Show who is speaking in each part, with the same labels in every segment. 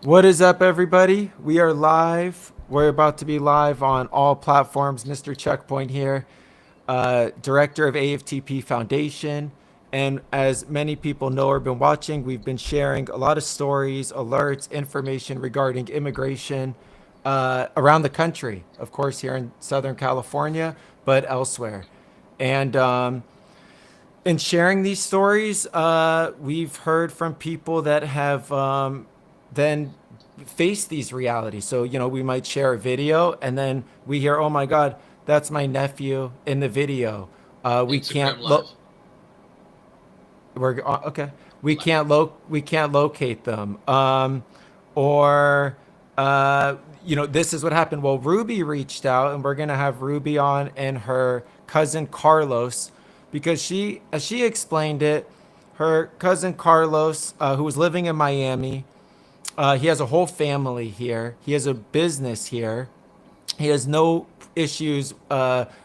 Speaker 1: What is up, everybody? We are live. We're about to be live on all platforms. Mr. Checkpoint here, director of AFTP Foundation. And as many people know or been watching, we've been sharing a lot of stories, alerts, information regarding immigration around the country. Of course, here in Southern California, but elsewhere. And in sharing these stories, we've heard from people that have then faced these realities. So, we might share a video and then we hear, oh my God, that's my nephew in the video. We
Speaker 2: Instagram
Speaker 1: can't look.
Speaker 2: Live.
Speaker 1: We're okay.
Speaker 2: Live.
Speaker 1: We can't locate them. Or this is what happened. Well, Ruby reached out, and we're gonna have Ruby on and her cousin Carlos, because as she explained it, her cousin Carlos, who was living in Miami, he has a whole family here. He has a business here. He has no issues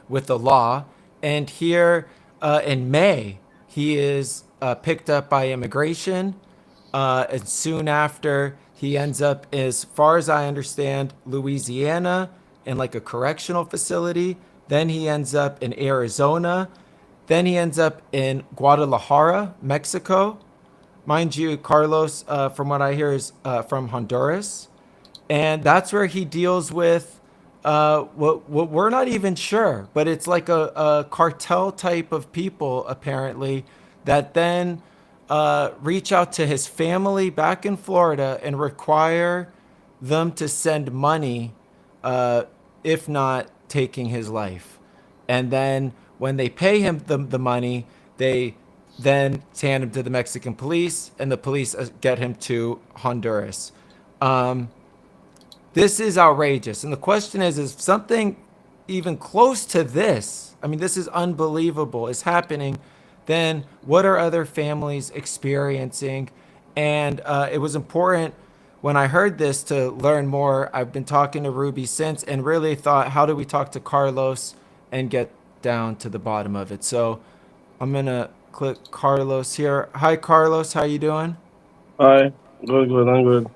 Speaker 1: with the law. And here in May, he is picked up by immigration. And soon after, he ends up, as far as I understand, Louisiana in like a correctional facility. Then he ends up in Arizona. Then he ends up in Guadalajara, Mexico. Mind you, Carlos, from what I hear, is from Honduras. And that's where he deals with what we're not even sure, but it's like a cartel type of people, apparently, that then reach out to his family back in Florida and require them to send money, uh, if not taking his life. And then when they pay him the money, they then hand him to the Mexican police, and the police get him to Honduras. Um, this is outrageous. And the question is something even close to this, I mean, this is unbelievable, is happening, then what are other families experiencing? And it was important when I heard this to learn more. I've been talking to Ruby since and really thought, how do we talk to Carlos and get down to the bottom of it? So I'm going to click Carlos here. Hi, Carlos. How you doing?
Speaker 3: Hi, good, good, I'm good.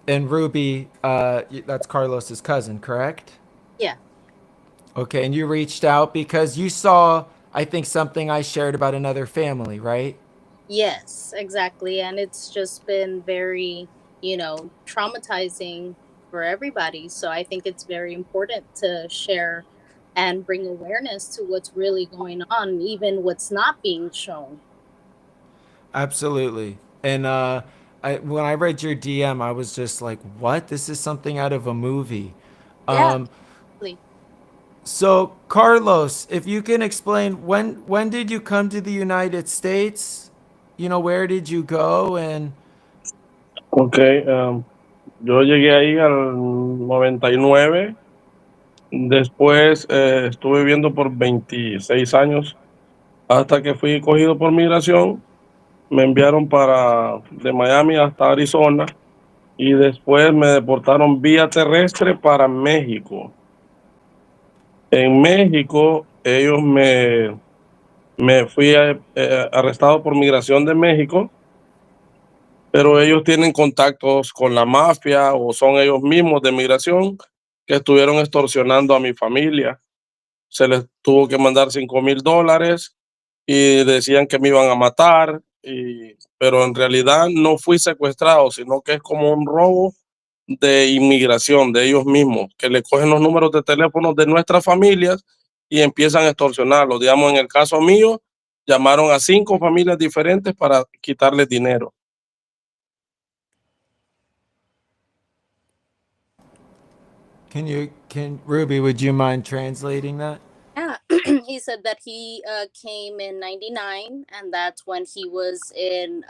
Speaker 1: And Ruby, that's Carlos's cousin, correct?
Speaker 4: Yeah.
Speaker 1: Okay, and you reached out because you saw, I think, something I shared about another family, right?
Speaker 4: Yes, exactly. And it's just been very, traumatizing for everybody. So I think it's very important to share and bring awareness to what's really going on, even what's not being shown.
Speaker 1: Absolutely. And when I read your DM, I was just like, what? This is something out of a movie.
Speaker 4: Yeah.
Speaker 1: Um,
Speaker 4: Really.
Speaker 1: so, Carlos, if you can explain, when did you come to the United States? Where did you go? And
Speaker 3: Ok, yo llegué ahí al 99. Después estuve viviendo por 26 años hasta que fui cogido por migración. Me enviaron de Miami hasta Arizona y después me deportaron vía terrestre para México. En México me fui arrestado por migración de México, pero ellos tienen contactos con la mafia o son ellos mismos de migración que estuvieron extorsionando a mi familia. Se les tuvo que mandar $5,000 y decían que me iban a matar, pero en realidad no fui secuestrado, sino que es como un robo de inmigración de ellos mismos, que le cogen los números de teléfono de nuestras familias y empiezan a extorsionarlos. Digamos, en el caso mío, llamaron a 5 familias diferentes para quitarles dinero.
Speaker 1: can Ruby, would you mind translating that?
Speaker 4: Yeah. He said that he came in 99, and that's when he was in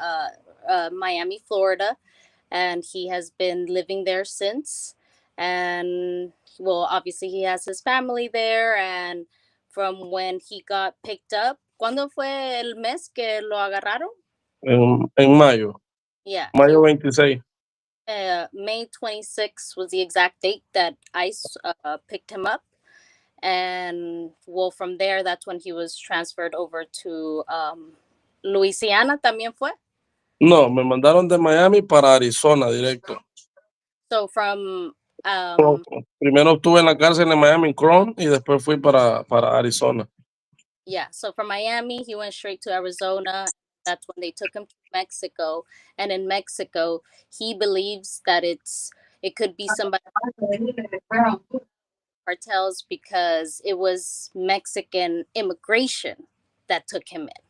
Speaker 4: Miami, Florida. And he has been living there since. And well, obviously, he has his family there. And from when he got picked up, ¿cuándo fue el mes que lo agarraron?
Speaker 3: En mayo,
Speaker 4: Yeah, he
Speaker 3: mayo 26.
Speaker 4: May 26th was the exact date that ICE picked him up. And well, from there, that's when he was transferred over to Louisiana. También fue.
Speaker 3: No, me mandaron de Miami para Arizona directo.
Speaker 4: So from
Speaker 3: Primero estuve en la cárcel en Miami Crown y después fui para Arizona.
Speaker 4: yeah, so from Miami, he went straight to Arizona. That's when they took him to Mexico. And in Mexico, he believes that it could be somebody cartels because it was Mexican immigration that took him in.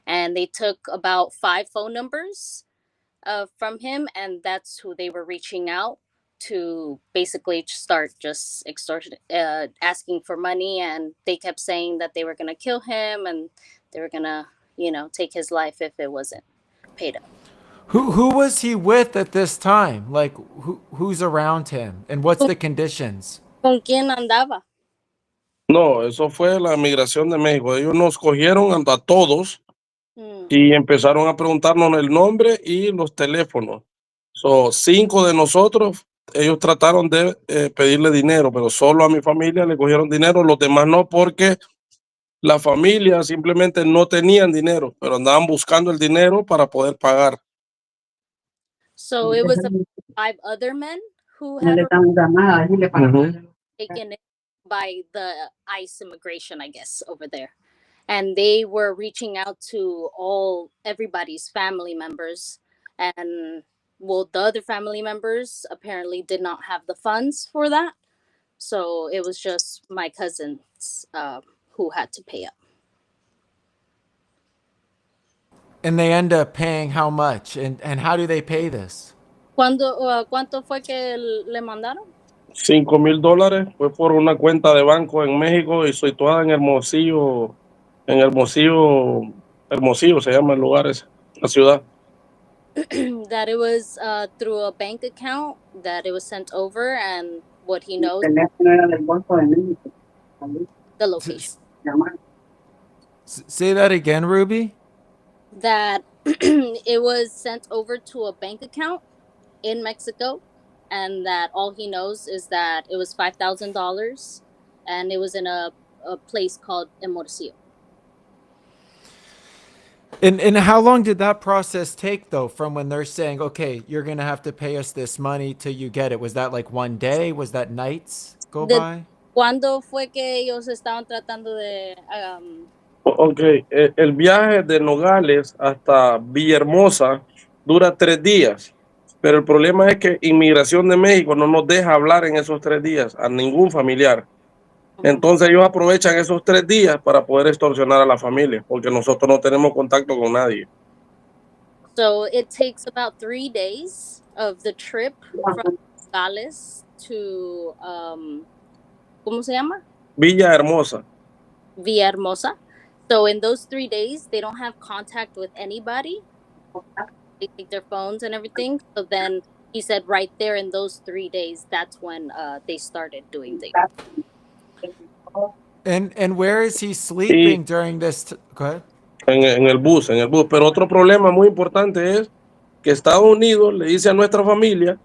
Speaker 4: And they took about 5 phone numbers from him, and that's who they were reaching out to basically start just extortion, asking for money. And they kept saying that they were going to kill him and they were going to, take his life if it wasn't paid up.
Speaker 1: Who was he with at this time? Like who's around him and what's the conditions?
Speaker 4: ¿Con quién andaba?
Speaker 3: No, eso fue la migración de México. Ellos nos cogieron a todos
Speaker 4: Mm.
Speaker 3: y empezaron a preguntarnos el nombre y los teléfonos. 5 de nosotros, ellos trataron de pedirle dinero, pero solo a mi familia le cogieron dinero, los demás no, porque la familia simplemente no tenían dinero, pero andaban buscando el dinero para poder pagar.
Speaker 4: So it was 5 other men who had taken it by the ICE immigration, I guess, over there. And they were reaching out to everybody's family members. And well, the other family members apparently did not have the funds for that. So it was just my cousins who had to pay up.
Speaker 1: And they end up paying how much? And how do they pay this?
Speaker 4: ¿Cuánto fue que le mandaron?
Speaker 3: $5,000 fue por una cuenta de banco en México y soy toda en Hermosillo, Hermosillo se llama el lugar ese, la ciudad.
Speaker 4: That it was through a bank account that it was sent over, and what he knows, the location.
Speaker 1: Say that again, Ruby.
Speaker 4: That it was sent over to a bank account in Mexico, and that all he knows is that it was $5,000, and it was in a place called Hermosillo.
Speaker 1: And how long did that process take, though, from when they're saying, okay, you're going to have to pay us this money till you get it? Was that like one day? Was that nights go by?
Speaker 4: ¿Cuándo fue que ellos estaban tratando de
Speaker 3: Ok, el viaje de Nogales hasta Villahermosa dura 3 días, pero el problema es que Inmigración de México no nos deja hablar en esos 3 días a ningún familiar. Entonces ellos aprovechan esos 3 días para poder extorsionar a la familia, porque nosotros no tenemos contacto con nadie.
Speaker 4: So it takes about 3 days of the trip from Nogales to ¿cómo se llama?
Speaker 3: Villahermosa.
Speaker 4: Villahermosa. So in those 3 days, they don't have contact with anybody. They take their phones and everything. So then he said right there in those 3 days, that's when they started doing things.
Speaker 1: And where is he sleeping during this? Go ahead.
Speaker 3: En el bus. Pero otro problema muy importante es que Estados Unidos le dice a nuestra familia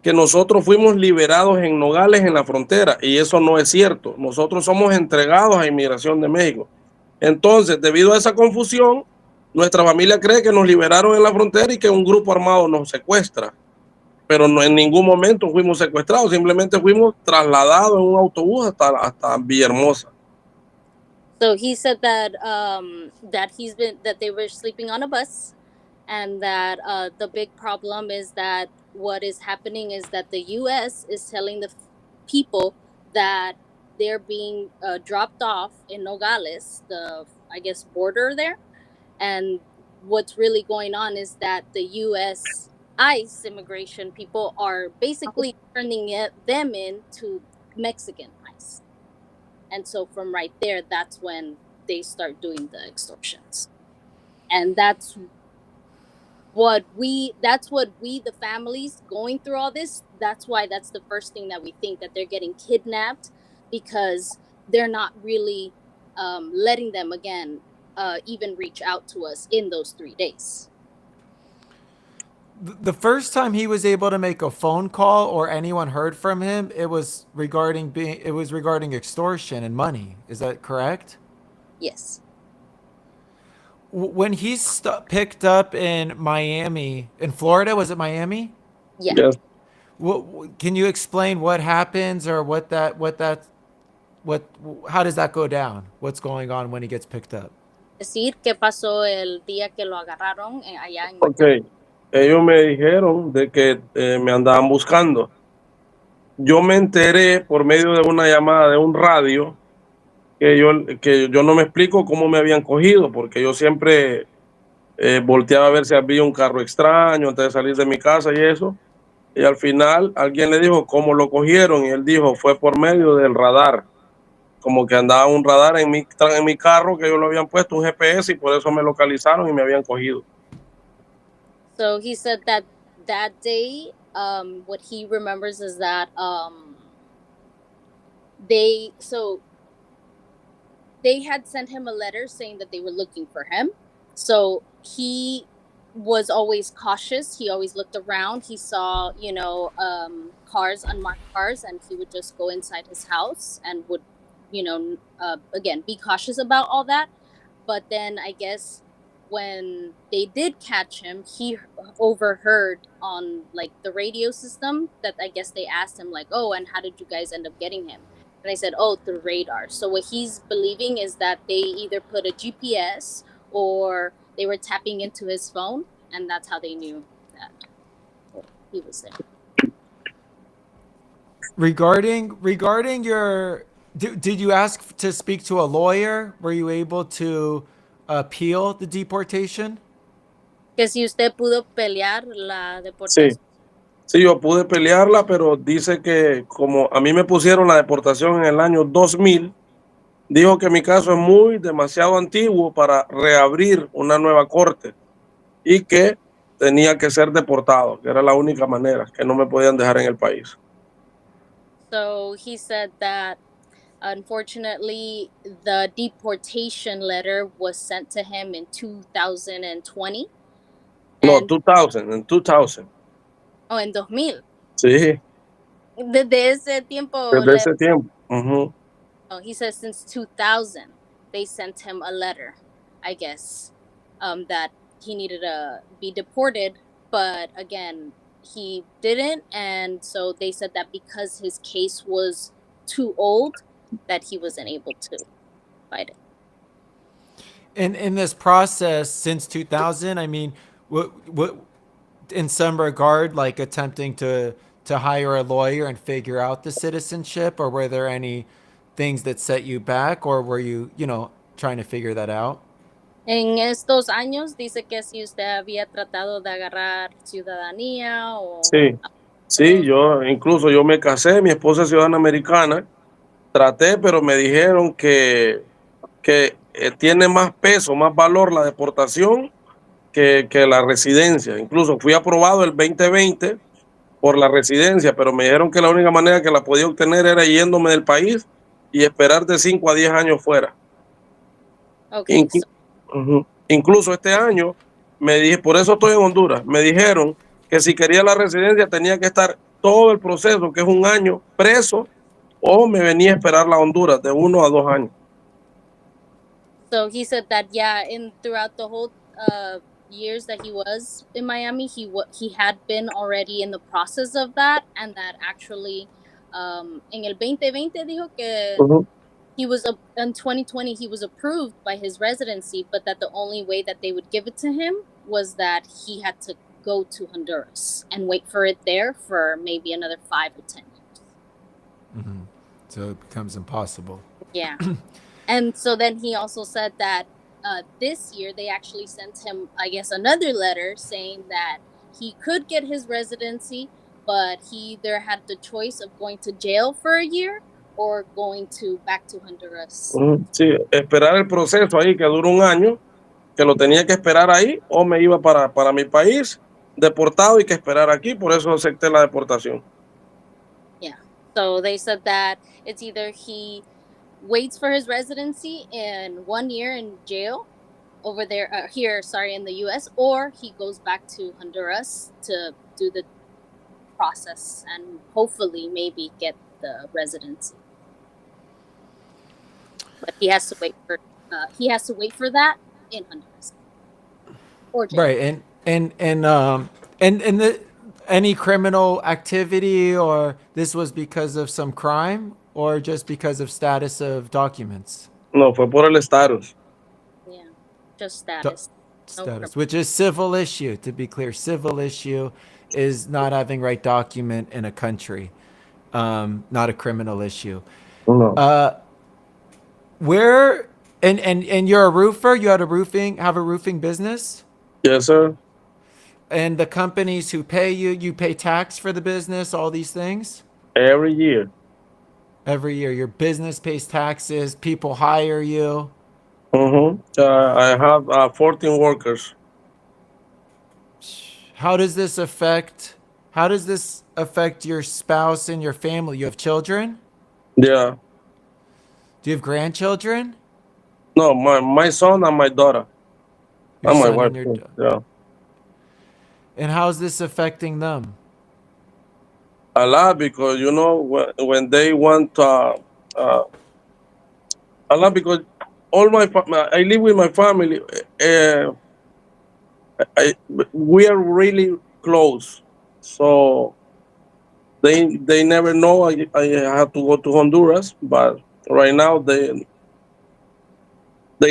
Speaker 3: que nosotros fuimos liberados en Nogales en la frontera, y eso no es cierto. Nosotros somos entregados a Inmigración de México. Entonces, debido a esa confusión, nuestra familia cree que nos liberaron en la frontera y que un grupo armado nos secuestra. Pero no, en ningún momento fuimos secuestrados, simplemente fuimos trasladados en un autobús hasta Villahermosa.
Speaker 4: So he said that that they were sleeping on a bus, and that the big problem is that what is happening is that the U.S. is telling the people that they're being dropped off in Nogales, the border there, and what's really going on is that the U.S. ICE immigration people are basically turning them into Mexican ICE. And so from right there, that's when they start doing the extortions. And that's what we, the families going through all this, that's why that's the first thing that we think, that they're getting kidnapped, because they're not really letting them, again, even reach out to us in those 3 days.
Speaker 1: The first time he was able to make a phone call or anyone heard from him, it was regarding extortion and money. Is that correct?
Speaker 4: Yes.
Speaker 1: when he's picked up in Miami, in Florida, was it Miami?
Speaker 4: Yeah.
Speaker 3: Yes.
Speaker 1: Can you explain what happens or how does that go down? What's going on when he gets picked up?
Speaker 4: Decir qué pasó el día que lo agarraron allá en
Speaker 3: Ok,
Speaker 4: Miami.
Speaker 3: ellos me dijeron de que me andaban buscando. Yo me enteré por medio de una llamada de un radio que yo no me explico cómo me habían cogido, porque yo siempre volteaba a ver si había un carro extraño antes de salir de mi casa y eso. Y al final alguien le dijo cómo lo cogieron y él dijo fue por medio del radar, como que andaba un radar en mi carro que ellos lo habían puesto un GPS y por eso me localizaron y me habían cogido.
Speaker 4: So he said that that day, what he remembers is that they had sent him a letter saying that they were looking for him. So he was always cautious. He always looked around. He saw, cars, unmarked cars, and he would just go inside his house and would, again, be cautious about all that. But then I guess when they did catch him, he overheard on like the radio system that I guess they asked him like, "Oh, and how did you guys end up getting him?" And I said, "Oh, through radar." So what he's believing is that they either put a GPS or they were tapping into his phone, and that's how they knew that he was there.
Speaker 1: Regarding your, did you ask to speak to a lawyer? Were you able to appeal the deportation?
Speaker 4: Que si usted pudo pelear la
Speaker 3: Sí,
Speaker 4: deportación.
Speaker 3: sí, yo pude pelearla, pero dice que como a mí me pusieron la deportación en el año 2000, dijo que mi caso es demasiado antiguo para reabrir una nueva corte y que tenía que ser deportado, que era la única manera, que no me podían dejar en el país.
Speaker 4: So he said that unfortunately the deportation letter was sent to him in 2020.
Speaker 3: No,
Speaker 4: And
Speaker 3: 2000, en 2000.
Speaker 4: en 2000.
Speaker 3: Sí,
Speaker 4: Desde ese tiempo,
Speaker 3: desde ese tiempo. Ujú.
Speaker 4: he says since 2000, they sent him a letter, I guess, that he needed to be deported. But again, he didn't. And so they said that because his case was too old, that he wasn't able to fight it.
Speaker 1: In this process since 2000, I mean, what in some regard, like attempting to hire a lawyer and figure out the citizenship, or were there any things that set you back, or were you, trying to figure that out?
Speaker 4: En estos años, dice que si usted había tratado de agarrar ciudadanía o
Speaker 3: Sí, sí, yo me casé, mi esposa es ciudadana americana, traté, pero me dijeron que tiene más peso, más valor la deportación que la residencia. Incluso fui aprobado el 2020 por la residencia, pero me dijeron que la única manera que la podía obtener era yéndome del país y esperar de 5 a 10 años fuera.
Speaker 4: okay,
Speaker 3: Inclu- Ujú. Incluso este año me dije, por eso estoy en Honduras, me dijeron que si quería la residencia tenía que estar todo el proceso, que es un año preso, o me venía a esperar la Honduras de 1 a 2 años.
Speaker 4: so he said that in throughout the whole years that he was in Miami, he had been already in the process of that, and that actually en el 2020 dijo que
Speaker 3: Ujú.
Speaker 4: he was in 2020 he was approved by his residency, but that the only way that they would give it to him was that he had to go to Honduras and wait for it there for maybe another 5 or 10 years.
Speaker 1: Mm-hmm. So it becomes impossible.
Speaker 4: Yeah. And so then he also said that this year they actually sent him, I guess, another letter saying that he could get his residency, but he either had the choice of going to jail for a year or going back to Honduras.
Speaker 3: Ujú. Sí, esperar el proceso ahí que dura un año, que lo tenía que esperar ahí, o me iba para mi país deportado y que esperar aquí, por eso acepté la deportación.
Speaker 4: Yeah. So they said that it's either he waits for his residency in 1 year in jail over there, in the US, or he goes back to Honduras to do the process and hopefully maybe get the residency. But he has to wait for that in Honduras. or jail.
Speaker 1: Right, and the any criminal activity, or this was because of some crime, or just because of status of documents?
Speaker 3: No, fue por el estatus.
Speaker 4: Yeah, just
Speaker 1: Do-
Speaker 4: status. No
Speaker 1: Status, which is civil issue. To be clear, civil issue is not having right document in a country, not a criminal issue.
Speaker 3: No.
Speaker 1: Where and you're a roofer. You had have a roofing business.
Speaker 3: Yes, sir.
Speaker 1: And the companies who pay you, you pay tax for the business, all these things.
Speaker 3: Every year.
Speaker 1: Every year, your business pays taxes, people hire you.
Speaker 3: Mm-hmm. I have 14 workers.
Speaker 1: How does this affect your spouse and your family? You have children?
Speaker 3: Yeah.
Speaker 1: Do you have grandchildren?
Speaker 3: No, my son and my daughter.
Speaker 1: Your
Speaker 3: And my
Speaker 1: son
Speaker 3: wife
Speaker 1: and your
Speaker 3: too. Yeah.
Speaker 1: and how's this affecting them?
Speaker 3: A lot because when they want a lot because I live with my family. Uh, we are really close, so they never know I have to go to Honduras. But right now they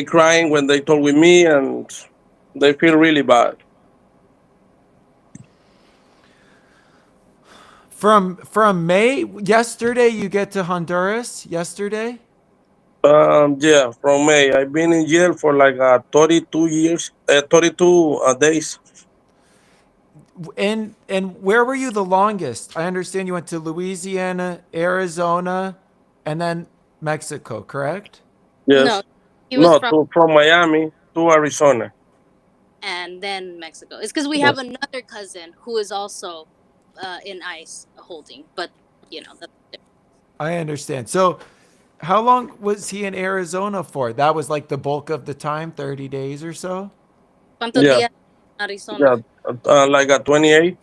Speaker 3: crying when they talk with me, and they feel really bad.
Speaker 1: From May, yesterday you get to Honduras yesterday?
Speaker 3: Yeah, from May. I've been in jail for like 32 years, 32 days.
Speaker 1: And where were you the longest? I understand you went to Louisiana, Arizona, and then Mexico, correct?
Speaker 4: No,
Speaker 3: Yes.
Speaker 4: he was
Speaker 3: No,
Speaker 4: from
Speaker 3: from Miami to Arizona.
Speaker 4: and then Mexico. It's because we have
Speaker 3: Yes.
Speaker 4: another cousin who is also in ICE holding, but that's different.
Speaker 1: I understand. So, how long was he in Arizona for? That was like the bulk of the time, 30 days or so?
Speaker 4: ¿Cuántos
Speaker 3: Yeah,
Speaker 4: días en Arizona?
Speaker 3: yeah, like a 28.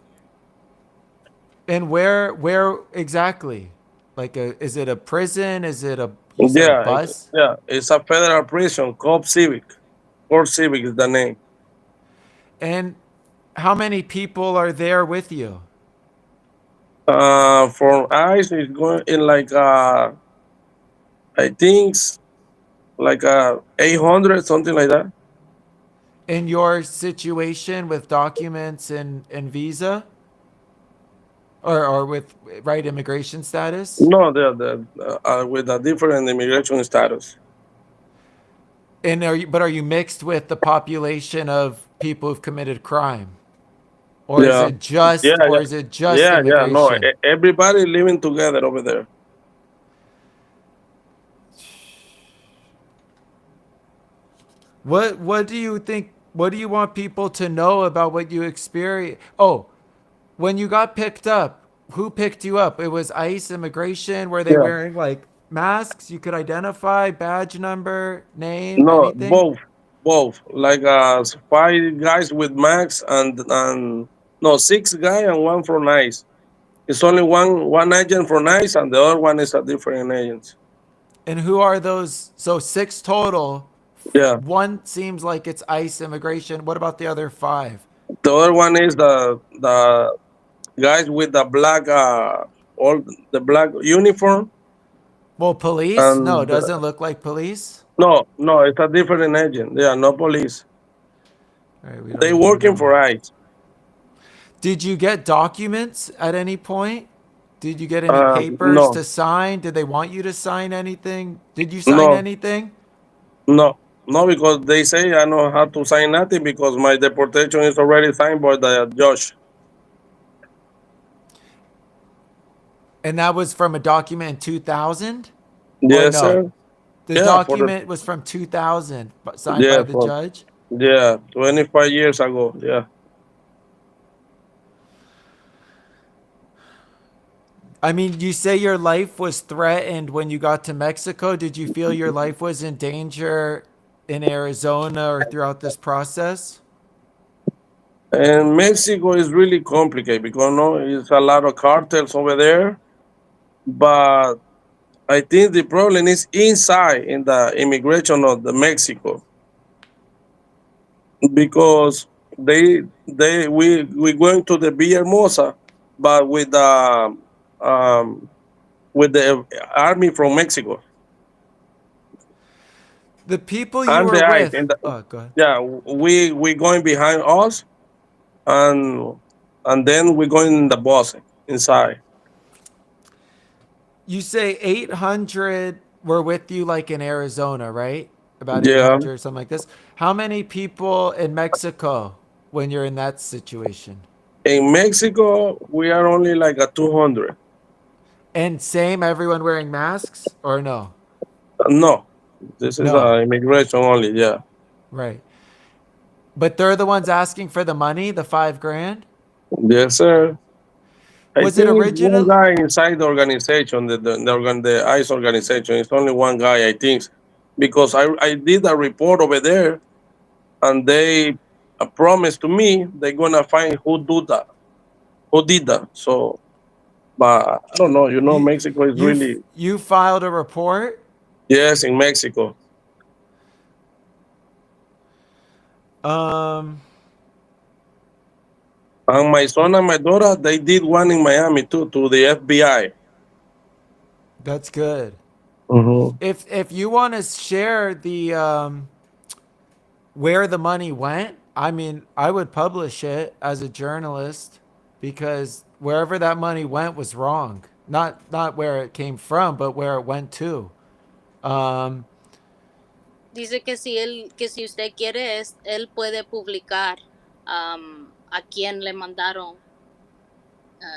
Speaker 1: And where exactly? Is it a prison? Is it you said a
Speaker 3: Yeah,
Speaker 1: bus?
Speaker 3: it's a federal prison called Civic. Court Civic is the name.
Speaker 1: And how many people are there with you?
Speaker 3: For ICE, it's going in like I think like 800 something like that.
Speaker 1: In your situation with documents and visa? Or with right immigration status?
Speaker 3: No, they're with a different immigration status.
Speaker 1: And are you mixed with the population of people who've committed crime? Or is
Speaker 3: Yeah,
Speaker 1: it just
Speaker 3: yeah, yeah. No,
Speaker 1: immigration?
Speaker 3: everybody living together over there.
Speaker 1: What do you think, what do you want people to know about what you experience? Oh, when you got picked up, who picked you up? It was ICE immigration. Were they
Speaker 3: Yeah.
Speaker 1: wearing like masks you could identify, badge number, name,
Speaker 3: No,
Speaker 1: anything?
Speaker 3: both. Like five guys with Max and no, six guy and one from Nice. It's only one agent for Nice, and the other one is a different agent.
Speaker 1: And who are those? So six total.
Speaker 3: Yeah,
Speaker 1: One seems like it's ICE immigration. What about the other five?
Speaker 3: the other one is the guys with the black all the black uniform,
Speaker 1: Well, police? No,
Speaker 3: and
Speaker 1: doesn't look like police.
Speaker 3: no, it's a different agent. They are not police.
Speaker 1: All right, we don't
Speaker 3: They
Speaker 1: even
Speaker 3: working
Speaker 1: know.
Speaker 3: for ICE.
Speaker 1: Did you get documents at any point? Did you get any papers
Speaker 3: No,
Speaker 1: to sign? Did they want you to sign anything? Did you sign
Speaker 3: no,
Speaker 1: anything?
Speaker 3: no, because they say I don't have to sign nothing because my deportation is already signed by the judge.
Speaker 1: And that was from a document in 2000? Or
Speaker 3: Yes,
Speaker 1: no?
Speaker 3: sir.
Speaker 1: The
Speaker 3: Yeah, for the
Speaker 1: document was from 2000, signed by
Speaker 3: yeah
Speaker 1: the
Speaker 3: for
Speaker 1: judge?
Speaker 3: yeah 25 years ago. Yeah.
Speaker 1: I mean, you say your life was threatened when you got to Mexico. Did you feel your life was in danger in Arizona or throughout this process?
Speaker 3: And Mexico is really complicated because no, it's a lot of cartels over there. But I think the problem is inside in the immigration of the Mexico because we going to the Villahermosa, but with the army from Mexico
Speaker 1: The people you
Speaker 3: and
Speaker 1: were
Speaker 3: the ICE.
Speaker 1: with.
Speaker 3: And
Speaker 1: Oh, go ahead.
Speaker 3: yeah, we going behind us, and then we going in the bus inside.
Speaker 1: You say 800 were with you, like in Arizona, right? About
Speaker 3: Yeah,
Speaker 1: 800, something like this. How many people in Mexico when you're in that situation?
Speaker 3: in Mexico we are only like a 200.
Speaker 1: And same, everyone wearing masks or no?
Speaker 3: No, this is
Speaker 1: No.
Speaker 3: immigration only. Yeah.
Speaker 1: Right. But they're the ones asking for the money, the 5 grand?
Speaker 3: Yes, sir. I
Speaker 1: Was it
Speaker 3: think it's one
Speaker 1: original?
Speaker 3: guy inside the organization, the ICE organization. It's only one guy, I think, because I did a report over there, and they promised to me they're gonna find who did that. So, but I don't know. You know,
Speaker 1: You
Speaker 3: Mexico is
Speaker 1: you
Speaker 3: really,
Speaker 1: you filed a report?
Speaker 3: yes, in Mexico.
Speaker 1: Um
Speaker 3: And my son and my daughter, they did one in Miami too, to the FBI.
Speaker 1: that's good.
Speaker 3: Hmm.
Speaker 1: If you want to share the where the money went, I mean, I would publish it as a journalist because wherever that money went was wrong. Not where it came from, but where it went to. Um,
Speaker 4: Dice que si usted quiere, él puede publicar a quién le mandaron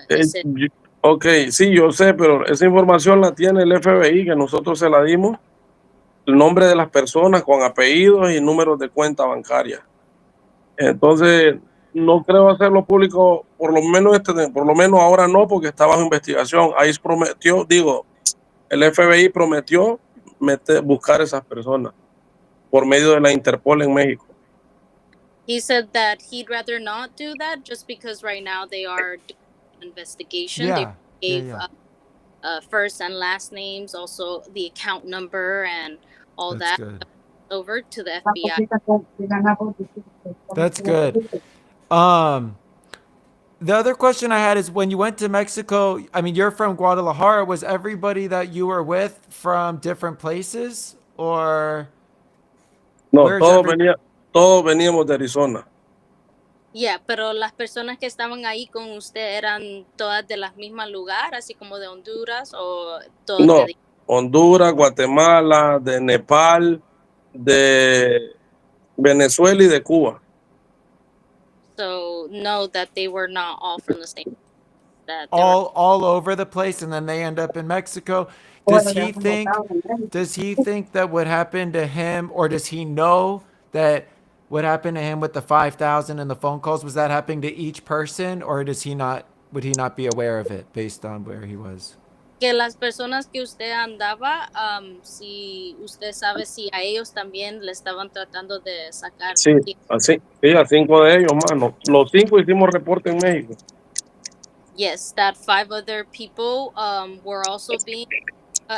Speaker 4: ese.
Speaker 3: Ok, sí, yo sé, pero esa información la tiene el FBI, que nosotros se la dimos, el nombre de las personas con apellidos y números de cuenta bancaria. Entonces, no creo hacerlo público, por lo menos por lo menos ahora no, porque está bajo investigación. Ahí prometió, digo, el FBI prometió buscar esas personas por medio de la Interpol en México.
Speaker 4: He said that he'd rather not do that just because right now they are doing an investigation. They
Speaker 1: yeah, yeah,
Speaker 4: gave
Speaker 1: yeah.
Speaker 4: first and last names, also the account number and all
Speaker 1: That's
Speaker 4: that
Speaker 1: good.
Speaker 4: over to the FBI.
Speaker 1: That's good. Um, the other question I had is when you went to Mexico, I mean, you're from Guadalajara. Was everybody that you were with from different places or
Speaker 3: No,
Speaker 1: where's every
Speaker 3: todos veníamos de Arizona.
Speaker 4: Yeah, pero las personas que estaban ahí con usted eran todas de las mismas lugares, así como de Honduras o todos
Speaker 3: No,
Speaker 4: de.
Speaker 3: Honduras, Guatemala, de Nepal, de Venezuela y de Cuba.
Speaker 4: So know that they were not all from the same. That they were.
Speaker 1: all over the place and then they end up in Mexico? Does he think that what happened to him, or does he know that what happened to him with the 5,000 and the phone calls, was that happening to each person, or would he not be aware of it based on where he was?
Speaker 4: Que las personas que usted andaba, si usted sabe si a ellos también le estaban tratando de sacar.
Speaker 3: Sí, así, sí, a 5 de ellos, mano. Los 5 hicimos reporte en México.
Speaker 4: Yes, that 5 other people were also being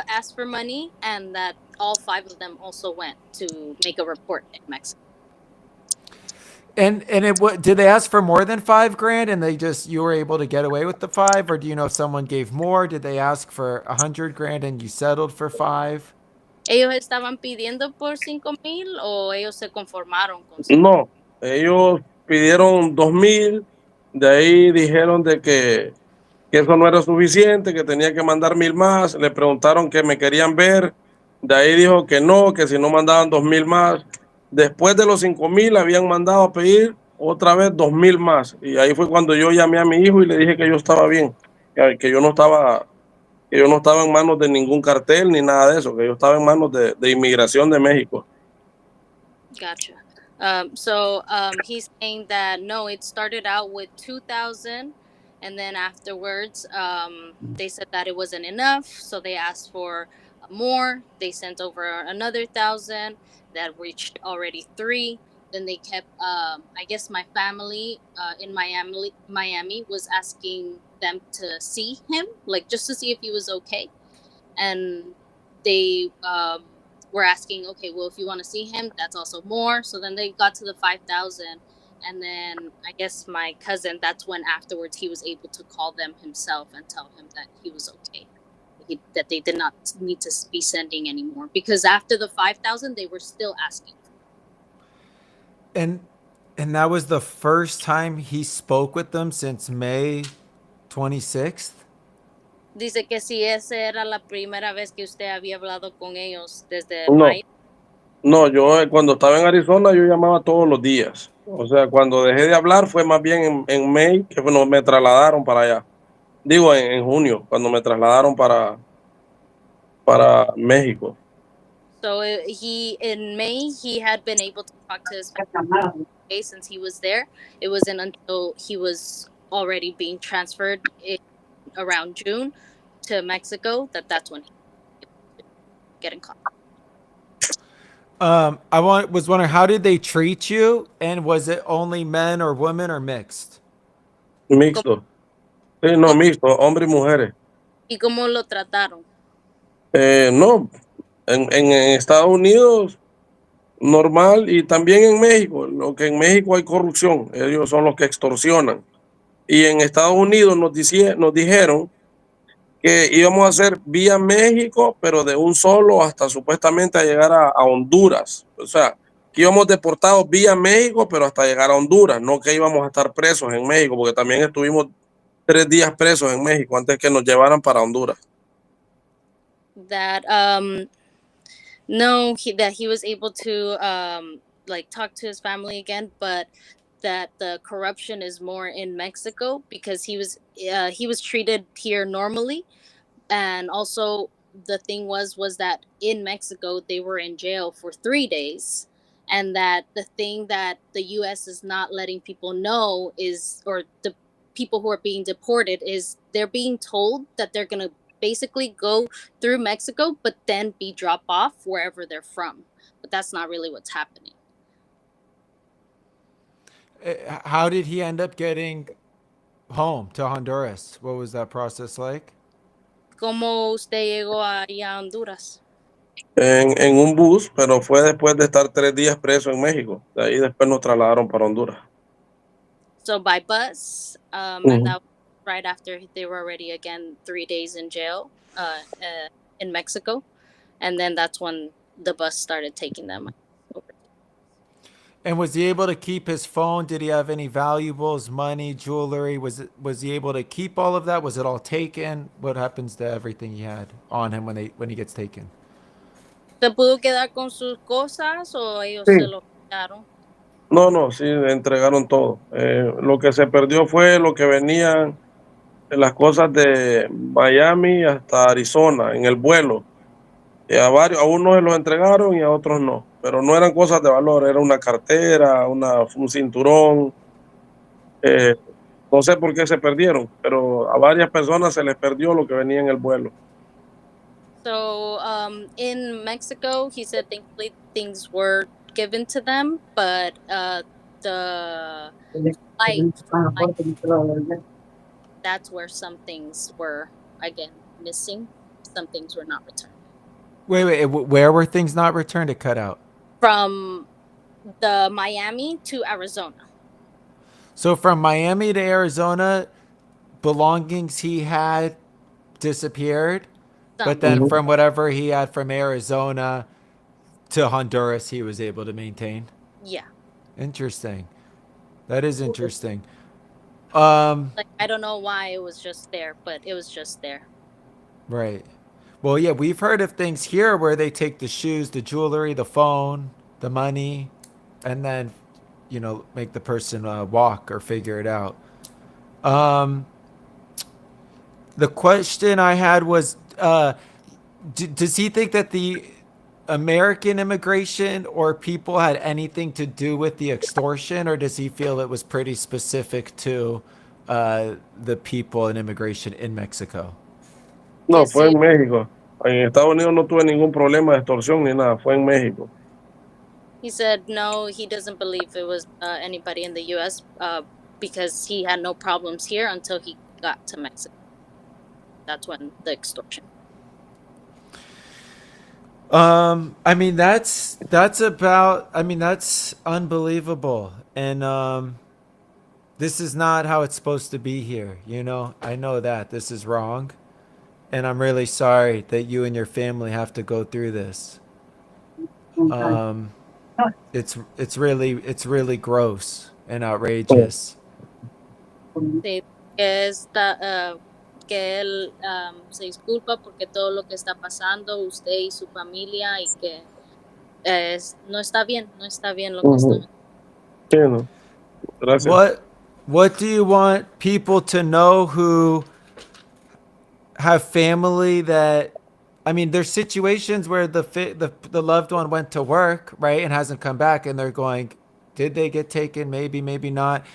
Speaker 4: asked for money, and that all 5 of them also went to make a report in Mexico.
Speaker 1: And did they ask for more than 5 grand and you were able to get away with the 5, or do you know if someone gave more? Did they ask for 100 grand and you settled for 5?
Speaker 4: ¿Ellos estaban pidiendo por 5,000 o ellos se conformaron con 5?
Speaker 3: No, ellos pidieron 2,000, de ahí dijeron de que eso no era suficiente, que tenía que mandar 1,000 más, le preguntaron que me querían ver, de ahí dijo que no, que si no mandaban 2,000 más. Después de los 5,000 habían mandado a pedir otra vez 2,000 más, y ahí fue cuando yo llamé a mi hijo y le dije que yo estaba bien, que yo no estaba en manos de ningún cartel ni nada de eso, que yo estaba en manos de inmigración de México.
Speaker 4: Gotcha. So he's saying that no, it started out with 2,000, and then afterwards they said that it wasn't enough, so they asked for more. They sent over another 1,000 that reached already 3. Then they kept. I guess my family in Miami was asking them to see him, like just to see if he was okay, and they were asking, okay, well, if you want to see him, that's also more. So then they got to the 5,000, And then I guess my cousin, that's when afterwards he was able to call them himself and tell him that he was okay. That they did not need to be sending anymore. Because after the 5,000, they were still asking.
Speaker 1: And that was the first time he spoke with them since May 26th?
Speaker 4: Dice que si esa era la primera vez que usted había hablado con ellos desde
Speaker 3: No,
Speaker 4: mayo.
Speaker 3: no, yo cuando estaba en Arizona yo llamaba todos los días. O sea, cuando dejé de hablar fue más bien en May que bueno, me trasladaron para allá. Digo, en junio, cuando me trasladaron para México.
Speaker 4: So in May, he had been able to talk to his family since he was there. It wasn't until he was already being transferred around June to Mexico that's when he get in contact.
Speaker 1: Was wondering, how did they treat you, and was it only men or women or mixed?
Speaker 3: Mixto. Sí, no, mixto, hombres y mujeres.
Speaker 4: ¿Y cómo lo trataron?
Speaker 3: No, en Estados Unidos normal y también en México. Lo que en México hay corrupción, ellos son los que extorsionan. Y en Estados Unidos nos dijeron que íbamos a hacer vía México, pero de un solo hasta supuestamente a llegar a Honduras. O sea, que íbamos deportados vía México, pero hasta llegar a Honduras, no que íbamos a estar presos en México, porque también estuvimos 3 días presos en México antes que nos llevaran para Honduras.
Speaker 4: That no, that he was able to like talk to his family again, but that the corruption is more in Mexico because he was treated here normally, and also the thing was that in Mexico they were in jail for 3 days, and that the thing that the U.S. is not letting people know is, or the people who are being deported is, they're being told that they're gonna basically go through Mexico, but then be dropped off wherever they're from. But that's not really what's happening.
Speaker 1: How did he end up getting home to Honduras? What was that process like?
Speaker 4: ¿Cómo usted llegó allá a Honduras?
Speaker 3: En un bus, pero fue después de estar 3 días preso en México. De ahí después nos trasladaron para Honduras.
Speaker 4: So by bus, and that was right after they were already again 3 days in jail in Mexico, and then that's when the bus started taking them over.
Speaker 1: And was he able to keep his phone? Did he have any valuables, money, jewelry? Was he able to keep all of that? Was it all taken? What happens to everything he had on him when he gets taken?
Speaker 4: ¿Se pudo quedar con sus cosas o ellos
Speaker 3: Sí.
Speaker 4: se lo quedaron?
Speaker 3: No, sí, entregaron todo. Lo que se perdió fue lo que venían las cosas de Miami hasta Arizona en el vuelo. A unos se los entregaron y a otros no, pero no eran cosas de valor, era una cartera, un cinturón. No sé por qué se perdieron, pero a varias personas se les perdió lo que venía en el vuelo.
Speaker 4: So in Mexico, he said thankfully things were given to them, but the flight, that's where some things were again missing. Some things were not returned.
Speaker 1: Wait, where were things not returned? It cut out.
Speaker 4: From the Miami to Arizona.
Speaker 1: So from Miami to Arizona, belongings he had disappeared, but then from whatever he had from Arizona to Honduras, he was able to maintain.
Speaker 4: Yeah.
Speaker 1: Interesting. That is interesting.
Speaker 4: Like, I don't know why it was just there, but it was just there.
Speaker 1: Right. Well, yeah, we've heard of things here where they take the shoes, the jewelry, the phone, the money, and then, make the person walk or figure it out. The question I had was, does he think that the American immigration or people had anything to do with the extortion, or does he feel it was pretty specific to the people and immigration in Mexico?
Speaker 3: No, fue en México. En Estados Unidos no tuve ningún problema de extorsión ni nada, fue en México.
Speaker 4: He said no, he doesn't believe it was anybody in the U.S. Because he had no problems here until he got to Mexico. That's when the extortion.
Speaker 1: I mean that's about. I mean that's unbelievable, and this is not how it's supposed to be here. You know, I know that this is wrong, and I'm really sorry that you and your family have to go through this. Um, it's really gross and outrageous.
Speaker 4: Sí, que está, que él se disculpa porque todo lo que está pasando, usted y su familia, y que no está bien, no está bien lo que están.
Speaker 3: Ujú. Sí, no. Gracias.
Speaker 1: What do you want people to know who have family that, I mean, there's situations where the loved one went to work, right, and hasn't come back, and they're going, did they get taken? Maybe, maybe not.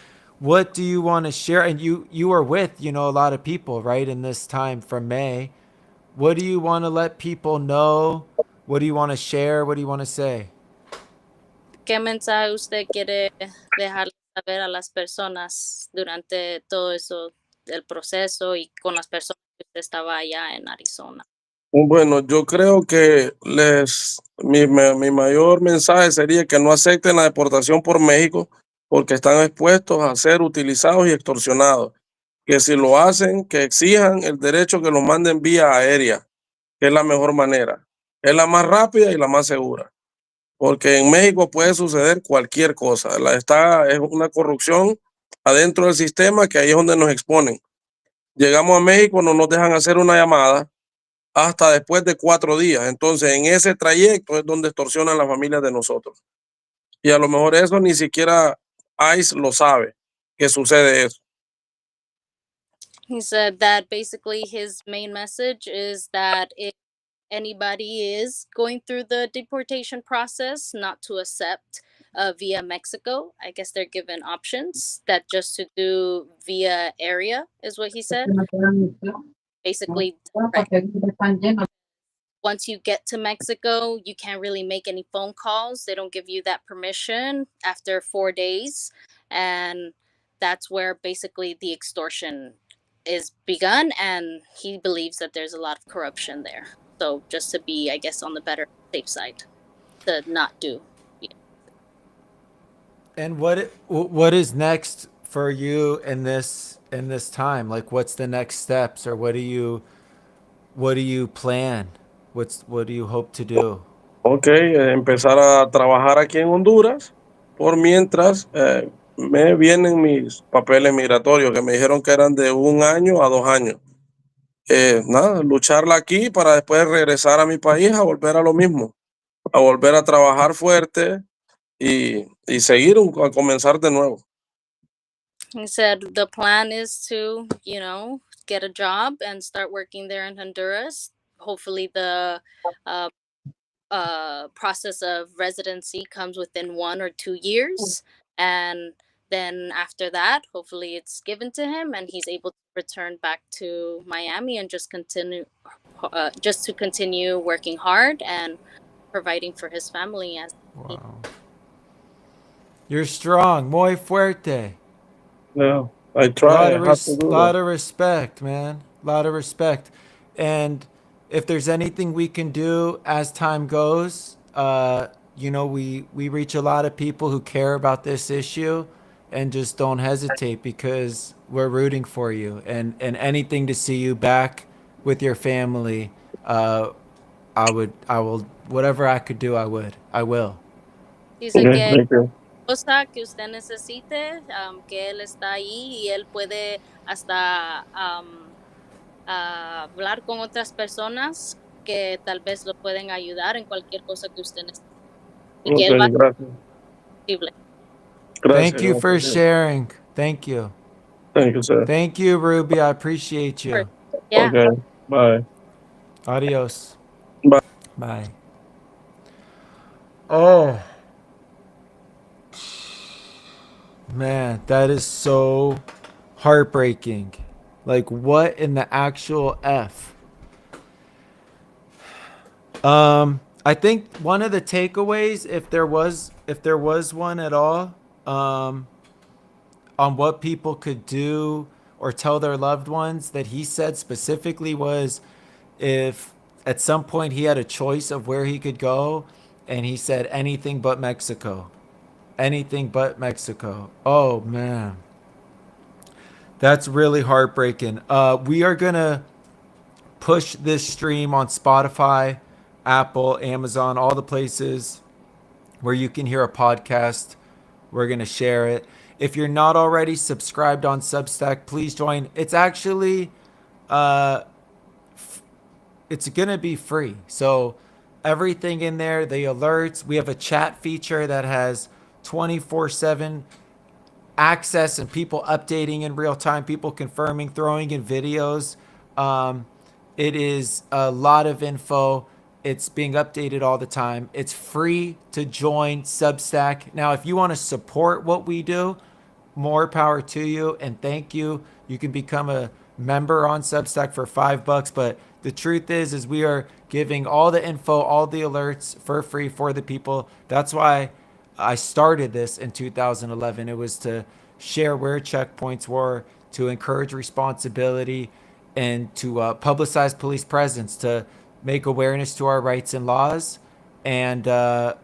Speaker 1: What do you want to share? And you are with, you know, a lot of people, right, in this time from May. What do you want to let people know? What do you want to share? What do you want to say?
Speaker 4: ¿Qué mensaje usted quiere dejar saber a las personas durante todo eso, el proceso y con las personas que usted estaba allá en Arizona?
Speaker 3: Bueno, yo creo que mi mayor mensaje sería que no acepten la deportación por México porque están expuestos a ser utilizados y extorsionados. Que si lo hacen, que exijan el derecho que los manden vía aérea, que es la mejor manera. Es la más rápida y la más segura. Porque en México puede suceder cualquier cosa. Es una corrupción adentro del sistema que ahí es donde nos exponen. Llegamos a México, no nos dejan hacer una llamada hasta después de 4 días. Entonces, en ese trayecto es donde extorsionan las familias de nosotros. Y a lo mejor eso ni siquiera ICE lo sabe, que sucede eso.
Speaker 4: He said that basically his main message is that if anybody is going through the deportation process, not to accept via Mexico. I guess they're given options that just to do via area is what he said. Basically, direct. Once you get to Mexico, you can't really make any phone calls. They don't give you that permission after 4 days. And that's where basically the extortion is begun. And he believes that there's a lot of corruption there. So just to be, I guess, on the better safe side, to not do.
Speaker 1: And what is next for you in this time? Like, what's the next steps, or what do you plan? What do you hope to do?
Speaker 3: Ok, empezar a trabajar aquí en Honduras, por mientras me vienen mis papeles migratorios que me dijeron que eran de 1 año a 2 años. Nada, lucharla aquí para después regresar a mi país a volver a lo mismo, a volver a trabajar fuerte y seguir a comenzar de nuevo.
Speaker 4: He said the plan is to, get a job and start working there in Honduras. Hopefully, the process of residency comes within 1 or 2 years. And then after that, hopefully, it's given to him and he's able to return back to Miami and just to continue working hard and providing for his family as
Speaker 1: Wow. You're strong, muy fuerte.
Speaker 3: Yeah, I try. I have to do
Speaker 1: Lot
Speaker 3: that.
Speaker 1: of respect, man. Lot of respect. And if there's anything we can do as time goes, we reach a lot of people who care about this issue, and just don't hesitate, because we're rooting for you, and anything to see you back with your family. I will, whatever I could do, I will.
Speaker 4: dice
Speaker 3: Okay,
Speaker 4: que
Speaker 3: thank you.
Speaker 4: cosa que usted necesite, que él está ahí y él puede hasta hablar con otras personas que tal vez lo pueden ayudar en cualquier cosa que usted necesite. Y que él va a
Speaker 3: Okay,
Speaker 4: ser
Speaker 3: gracias.
Speaker 4: posible.
Speaker 1: Thank
Speaker 3: Gracias.
Speaker 1: you for
Speaker 3: Gracias.
Speaker 1: sharing. Thank you.
Speaker 3: Thank you, sir.
Speaker 1: Thank you, Ruby. I appreciate you.
Speaker 4: Yeah.
Speaker 3: Okay, bye.
Speaker 1: Adios.
Speaker 3: Bye.
Speaker 1: Bye. Oh, man, that is so heartbreaking. Like, what in the actual F? I think one of the takeaways, if there was one at all, on what people could do or tell their loved ones, that he said specifically, was, if at some point he had a choice of where he could go, and he said anything but Mexico. Anything but Mexico. Oh man. That's really heartbreaking. We are gonna push this stream on Spotify, Apple, Amazon, all the places where you can hear a podcast. We're gonna share it. If you're not already subscribed on Substack, please join. It's actually it's gonna be free. So everything in there, the alerts, we have a chat feature that has 24/7 access and people updating in real time, people confirming, throwing in videos. It is a lot of info. It's being updated all the time. It's free to join Substack. Now, if you want to support what we do, more power to you and thank you. You can become a member on Substack for $5. But the truth is we are giving all the info, all the alerts for free for the people. That's why I started this in 2011. It was to share where checkpoints were, to encourage responsibility, and to publicize police presence, to make awareness to our rights and laws. And the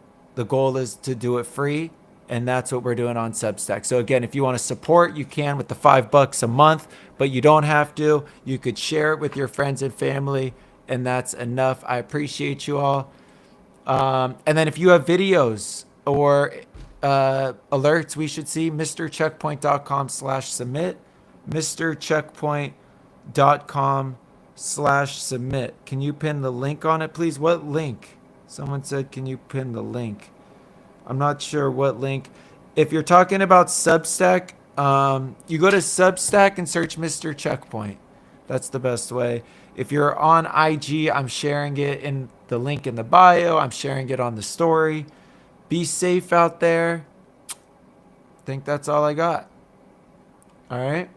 Speaker 1: goal is to do it free. And that's what we're doing on Substack. So again, if you want to support, you can with the $5 a month, but you don't have to. You could share it with your friends and family, and that's enough. I appreciate you all. And then if you have videos or alerts we should see, mrcheckpoint.com/submit, mrcheckpoint.com/submit. Can you pin the link on it, please? What link? Someone said, can you pin the link? I'm not sure what link. If you're talking about Substack, you go to Substack and search Mr. Checkpoint. That's the best way. If you're on IG, I'm sharing it in the link in the bio. I'm sharing it on the story. Be safe out there. I think that's all I got. All right.